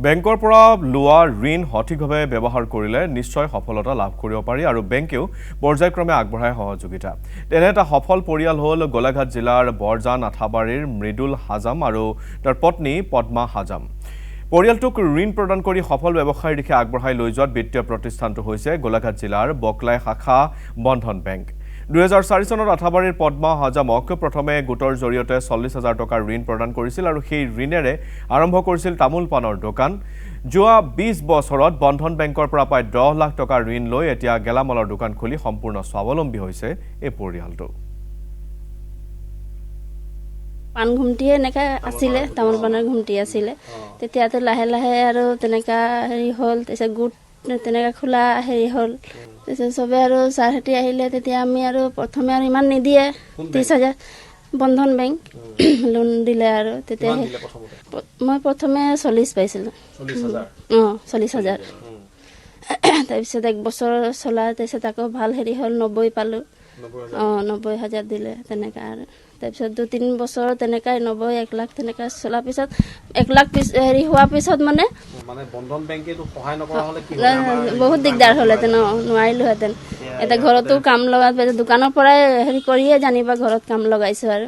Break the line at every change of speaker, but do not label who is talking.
বেংকৰ পৰা লোৱা ঋণ সঠিকভাৱে ব্যৱহাৰ কৰিলে নিশ্চয় সফলতা লাভ কৰিব পাৰি আৰু বেংকেও পৰ্যায়ক্ৰমে আগবঢ়ায় সহযোগিতা। তেনে এটা সফল পৰিয়াল হ'ল গোলাঘাট জিলাৰ বৰজান আঠাবাৰীৰ মৃদুল হাজাম আৰু তাৰ পত্নী পদ্মা হাজাম। পৰিয়ালটোক ঋণ প্ৰদান কৰি সফল ব্যৱসায়ৰ দিশে আগবঢ়াই লৈ যোৱাত বিত্তীয় প্ৰতিষ্ঠানটো হৈছে গোলাঘাট জিলাৰ বকলাই শাখা বন্ধন বেংক। 2004 চনত আঠাবাৰীৰ পদ্মা হাজামক প্ৰথমে গোটৰ জৰিয়তে 40,000 টকাৰ ঋণ প্ৰদান কৰিছিল আৰু সেই ঋণেৰে আৰম্ভ কৰিছিল তামোল পাণৰ দোকান। যোৱা 20 বছৰত বন্ধন বেংকৰ পৰা প্ৰায় 10 লাখ টকাৰ ঋণ লৈ এতিয়া গেলামালৰ দোকান খুলি সম্পূৰ্ণ স্বাৱলম্বী হৈছে এই পৰিয়ালটো।
পাণ ঘুমটিয়ে এনেকা আছিলে, তামোল পাণৰ ঘুমটি আছিলে। তেতিয়াতো লাহে লাহে আৰু তেনেকা হেৰি হ'ল, তাৰপিছত গোট তেনেকা খোলা হেৰি হ'ল। তাৰপিছত চবে আৰু ছাৰহঁতি আহিলে, তেতিয়া আমি আৰু প্ৰথমে আৰু ইমান নিদিয়ে, 30,000 বন্ধন বেংক লোন দিলে আৰু তেতিয়া মই প্ৰথমে 40 পাইছিলোঁ। 40,000। তাৰপিছত 1 বছৰ চলা, তাৰপিছত আকৌ ভাল হেৰি হ'ল, 90 পালোঁ। 90,000 দিলে তেনেকা আৰু তাৰপিছত 2-3 বছৰ তেনেকাই 90, 1 লাখ তেনেকা চলাৰ পিছত 1 লাখ হেৰি হোৱাৰ পিছত মানে
বন্ধন বেংকে সহায় নকৰা হ'লে কি
বহুত দিগদাৰ হ'লহেঁতেন, নোৱাৰিলোহেঁতেন। এতিয়া ঘৰতো কাম লগা, দোকানৰ পৰাই হেৰি কৰিয়ে জানিবা ঘৰত কাম লগাইছোঁ আৰু